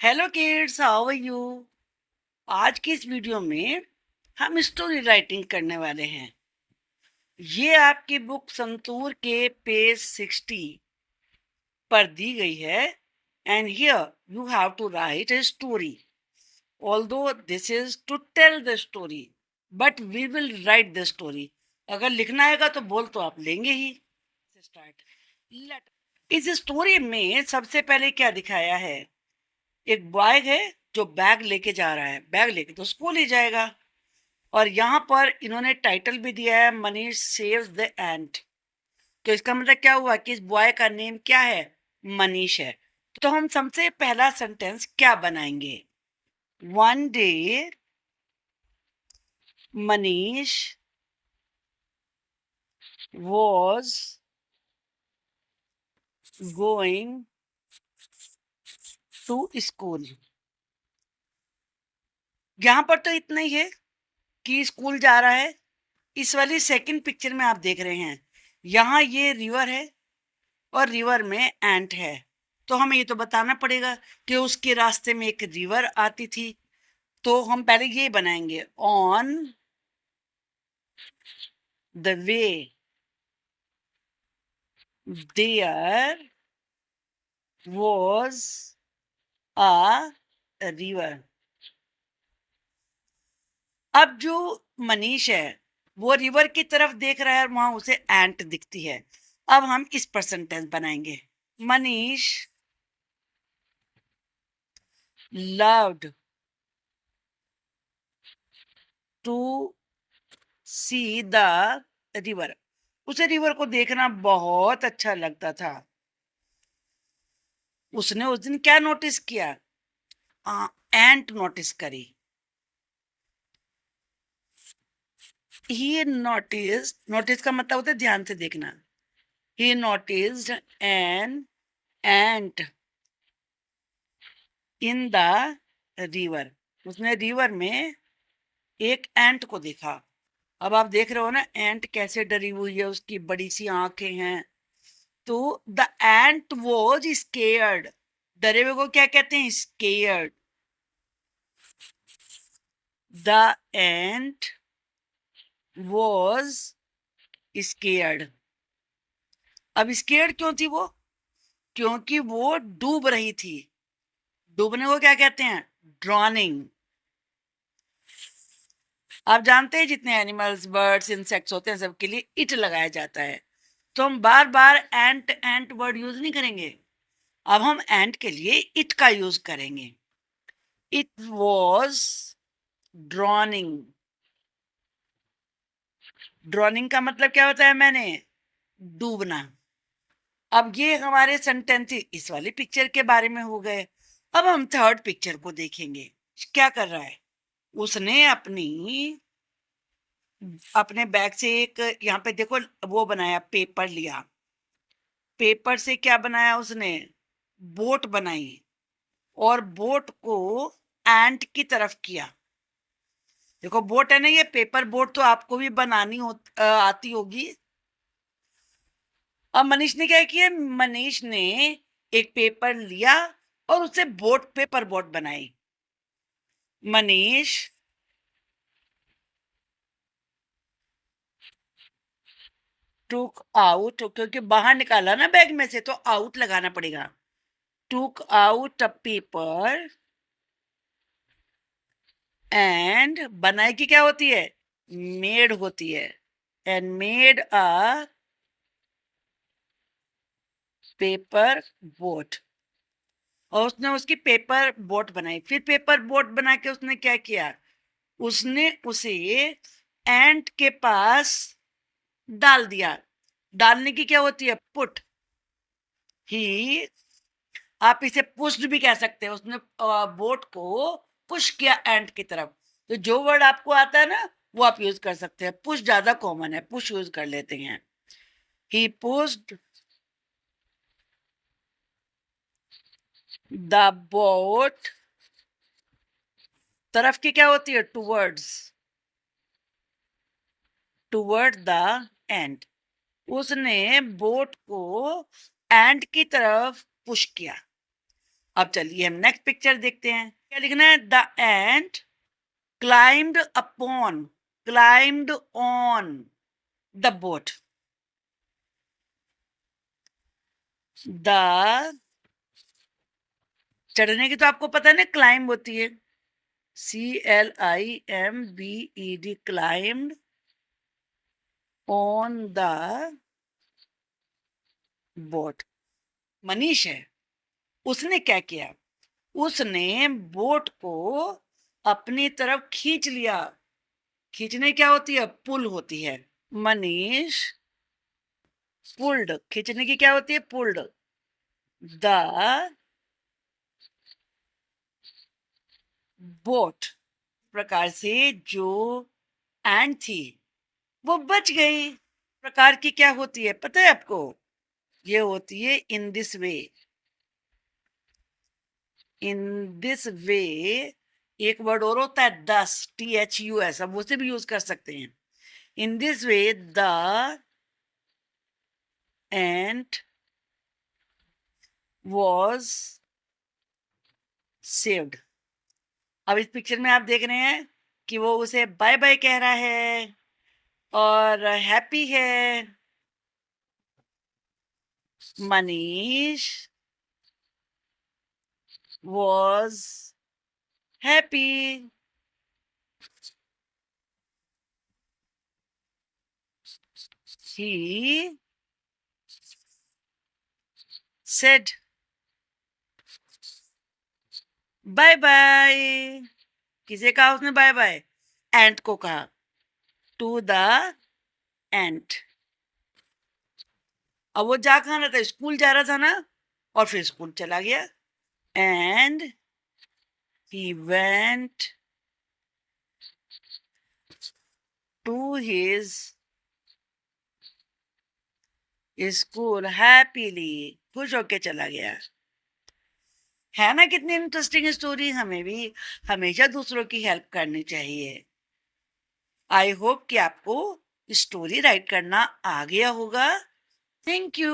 Hello kids, how are you. आज की इस वीडियो में हम स्टोरी राइटिंग करने वाले हैं। ये आपकी बुक संतूर के पेज 60 पर दी गई है। And here you have to write a story. Although this is to tell the story, but we will write the story. अगर लिखना आएगा तो बोल तो आप लेंगे ही। स्टार्ट। लेट इस स्टोरी में सबसे पहले क्या दिखाया है? एक बॉय है जो बैग लेके जा रहा है। बैग लेके तो स्कूल ही जाएगा। और यहाँ पर इन्होंने टाइटल भी दिया है, मनीष सेव्स द एंट। तो इसका मतलब क्या हुआ कि इस बॉय का नेम क्या है? मनीष है। तो हम सबसे पहला सेंटेंस क्या बनाएंगे? One day Manish was going to school. यहाँ पर तो इतना ही है कि स्कूल जा रहा है। इस वाली सेकंड पिक्चर में आप देख रहे हैं, यहाँ ये रिवर है और रिवर में एंट है। तो हमें ये तो बताना पड़ेगा कि उसके रास्ते में एक रिवर आती थी। तो हम पहले ये बनाएंगे, on the way there was a river. अब जो मनीष है वो रिवर की तरफ देख रहा है और वहां उसे एंट दिखती है। अब हम इस पर सेंटेंस बनाएंगे, Manish loved to see the river। उसे रिवर को देखना बहुत अच्छा लगता था। उसने उस दिन क्या नोटिस किया? एंट नोटिस करी। ही नोटिस, नोटिस का मतलब होता है ध्यान से देखना। ही noticed an ant in the river. उसने रिवर में एक एंट को देखा। अब आप देख रहे हो ना एंट कैसे डरी हुई है, उसकी बड़ी सी आंखें हैं। तो द एंट वॉज स्केयर्ड। डरे हुए को क्या कहते हैं? Scared. The ant was scared. अब स्केयर्ड क्यों थी वो? क्योंकि वो डूब रही थी। डूबने को क्या कहते हैं? ड्रॉनिंग। आप जानते हैं जितने एनिमल्स, बर्ड्स, इंसेक्ट्स होते हैं सबके लिए इट लगाया जाता है। तो हम बार बार एंट एंट वर्ड यूज नहीं करेंगे। अब हम एंट के लिए इट का यूज करेंगे। It was drowning. ड्रॉनिंग का मतलब क्या होता है? मैंने डूबना। अब ये हमारे सेंटेंस इस वाली पिक्चर के बारे में हो गए। अब हम थर्ड पिक्चर को देखेंगे। क्या कर रहा है? उसने अपने बैग से एक, यहाँ पे देखो, वो बनाया, पेपर लिया। पेपर से क्या बनाया उसने? बोट बनाई। और बोट को एंट की तरफ किया। देखो बोट है ना, ये पेपर बोट तो आपको भी बनानी आती होगी। अब मनीष ने क्या किया? मनीष ने एक पेपर लिया और उसे बोट, पेपर बोट बनाई। मनीष टुक आउट, क्योंकि बाहर निकाला ना बैग में से तो आउट लगाना पड़ेगा। Took out a paper and, बनाई की क्या होती है? मेड होती है। And made a paper boat. और उसने उसकी पेपर बोट बनाई। फिर पेपर बोट बना के उसने क्या किया? उसने उसे एंट के पास डाल दिया। डालने की क्या होती है? पुट। ही, आप इसे पुश्ड भी कह सकते हैं। उसने बोट को पुश किया एंट की तरफ। तो जो वर्ड आपको आता है ना वो आप यूज कर सकते हैं। पुश ज्यादा कॉमन है, पुश यूज कर लेते हैं। ही पुश्ड द बोट। तरफ की क्या होती है? टूवर्ड्स। Toward the end. उसने बोट को एंड की तरफ पुश किया। अब चलिए हम नेक्स्ट पिक्चर देखते हैं। क्या लिखना है? The ant climbed upon, climbed on the boat. The चढ़ने की तो आपको पता है ना, क्लाइंब होती है, CLIMBED, climbed on the boat. Manish है, उसने क्या किया? उसने बोट को अपनी तरफ खींच लिया। खींचने क्या होती है? पुल होती है। मनीष पुल्ड, खींचने की क्या होती है? Pulled the boat. प्रकार से जो एंट थी वो बच गई। प्रकार की क्या होती है पता है आपको? ये होती है in this way. In this way एक वर्ड और होता है दस, THUS, अब उसे भी यूज कर सकते हैं। In this way the ant was saved. अब इस पिक्चर में आप देख रहे हैं कि वो उसे बाय बाय कह रहा है और हैप्पी है। Manish was happy. He said bye bye. किसे कहा उसने बाय बाय? एंट को कहा। To the ant. अब वो जा कहाँ रहा था? स्कूल जा रहा था ना, और फिर स्कूल चला गया। And he went to his school happily, खुश होके चला गया। है ना कितनी इंटरेस्टिंग स्टोरी? हमें भी हमेशा दूसरों की हेल्प करनी चाहिए। आई होप कि आपको स्टोरी राइट करना आ गया होगा। Thank you.